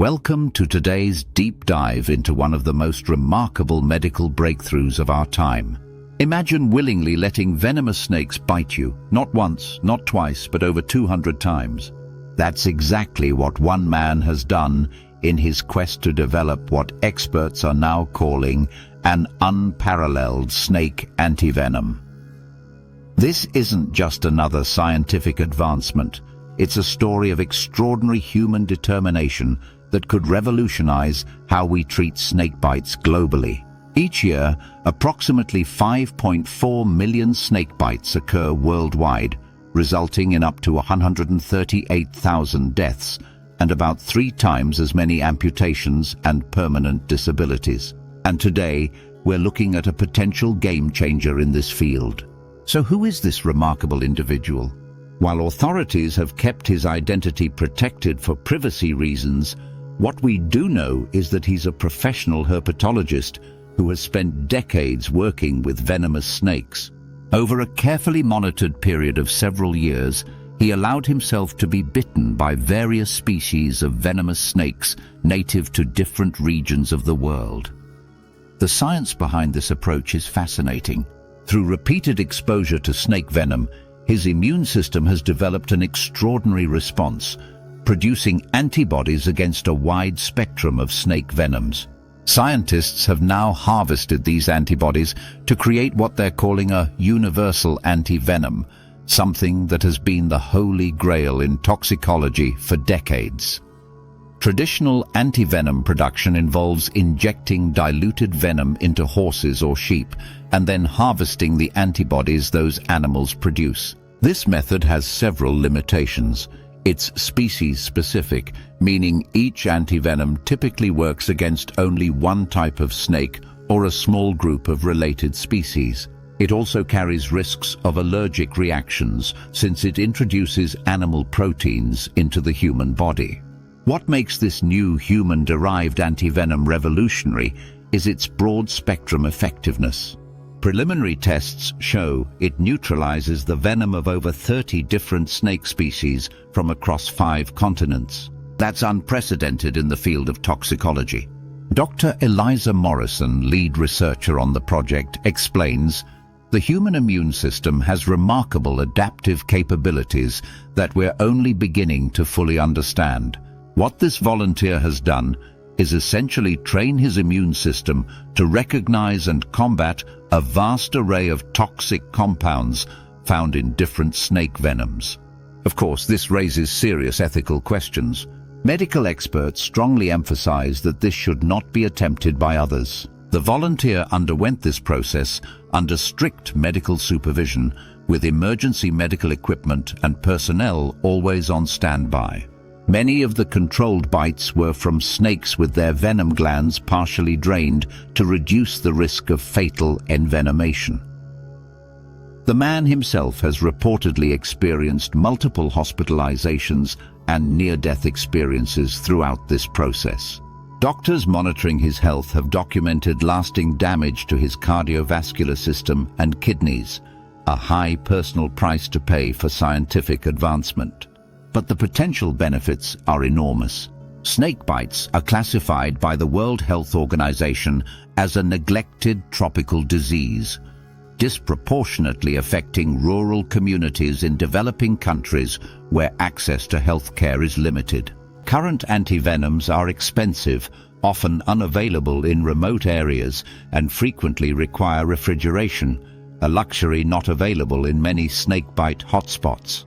Welcome to today's deep dive into one of the most remarkable medical breakthroughs of our time. Imagine willingly letting venomous snakes bite you, not once, not twice, but over 200 times. That's exactly what one man has done in his quest to develop what experts are now calling an unparalleled snake antivenom. This isn't just another scientific advancement. It's a story of extraordinary human determination that could revolutionize how we treat snake bites globally. Each year, approximately 5.4 million snake bites occur worldwide, resulting in up to 138,000 deaths and about 3 times as many amputations and permanent disabilities. And today, we're looking at a potential game changer in this field. So who is this remarkable individual? While authorities have kept his identity protected for privacy reasons, what we do know is that he's a professional herpetologist who has spent decades working with venomous snakes. Over a carefully monitored period of several years, he allowed himself to be bitten by various species of venomous snakes native to different regions of the world. The science behind this approach is fascinating. Through repeated exposure to snake venom, his immune system has developed an extraordinary response, producing antibodies against a wide spectrum of snake venoms. Scientists have now harvested these antibodies to create what they're calling a universal antivenom, something that has been the holy grail in toxicology for decades. Traditional antivenom production involves injecting diluted venom into horses or sheep and then harvesting the antibodies those animals produce. This method has several limitations. It's species-specific, meaning each antivenom typically works against only one type of snake or a small group of related species. It also carries risks of allergic reactions since it introduces animal proteins into the human body. What makes this new human-derived antivenom revolutionary is its broad-spectrum effectiveness. Preliminary tests show it neutralizes the venom of over 30 different snake species from across 5 continents. That's unprecedented in the field of toxicology. Dr. Eliza Morrison, lead researcher on the project, explains, "The human immune system has remarkable adaptive capabilities that we're only beginning to fully understand. What this volunteer has done is essentially train his immune system to recognize and combat a vast array of toxic compounds found in different snake venoms." Of course, this raises serious ethical questions. Medical experts strongly emphasize that this should not be attempted by others. The volunteer underwent this process under strict medical supervision, with emergency medical equipment and personnel always on standby. Many of the controlled bites were from snakes with their venom glands partially drained to reduce the risk of fatal envenomation. The man himself has reportedly experienced multiple hospitalizations and near-death experiences throughout this process. Doctors monitoring his health have documented lasting damage to his cardiovascular system and kidneys, a high personal price to pay for scientific advancement. But the potential benefits are enormous. Snake bites are classified by the World Health Organization as a neglected tropical disease, disproportionately affecting rural communities in developing countries where access to health care is limited. Current antivenoms are expensive, often unavailable in remote areas, and frequently require refrigeration, a luxury not available in many snakebite hotspots.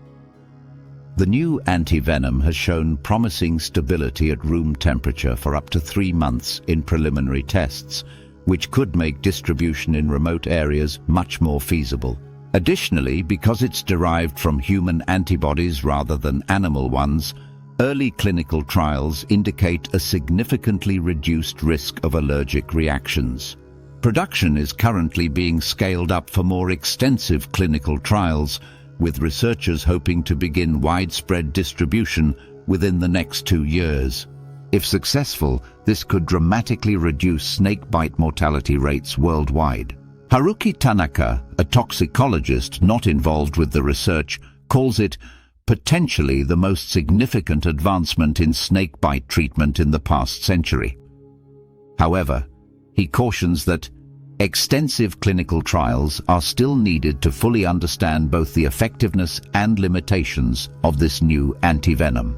The new antivenom has shown promising stability at room temperature for up to 3 months in preliminary tests, which could make distribution in remote areas much more feasible. Additionally, because it's derived from human antibodies rather than animal ones, early clinical trials indicate a significantly reduced risk of allergic reactions. Production is currently being scaled up for more extensive clinical trials, with researchers hoping to begin widespread distribution within the next 2 years. If successful, this could dramatically reduce snakebite mortality rates worldwide. Haruki Tanaka, a toxicologist not involved with the research, calls it potentially the most significant advancement in snakebite treatment in the past century. However, he cautions that extensive clinical trials are still needed to fully understand both the effectiveness and limitations of this new antivenom.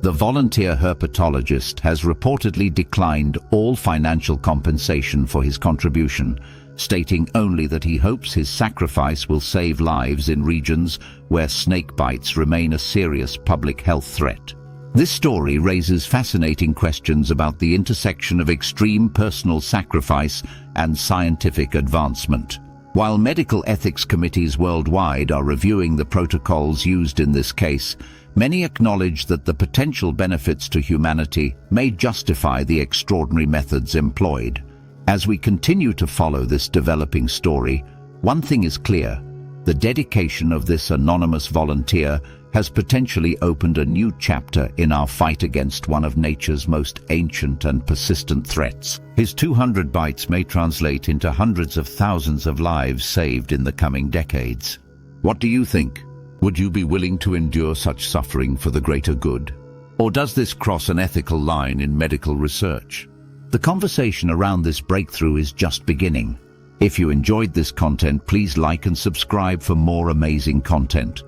The volunteer herpetologist has reportedly declined all financial compensation for his contribution, stating only that he hopes his sacrifice will save lives in regions where snake bites remain a serious public health threat. This story raises fascinating questions about the intersection of extreme personal sacrifice and scientific advancement. While medical ethics committees worldwide are reviewing the protocols used in this case, many acknowledge that the potential benefits to humanity may justify the extraordinary methods employed. As we continue to follow this developing story, one thing is clear: the dedication of this anonymous volunteer has potentially opened a new chapter in our fight against one of nature's most ancient and persistent threats. His 200 bites may translate into hundreds of thousands of lives saved in the coming decades. What do you think? Would you be willing to endure such suffering for the greater good? Or does this cross an ethical line in medical research? The conversation around this breakthrough is just beginning. If you enjoyed this content, please like and subscribe for more amazing content.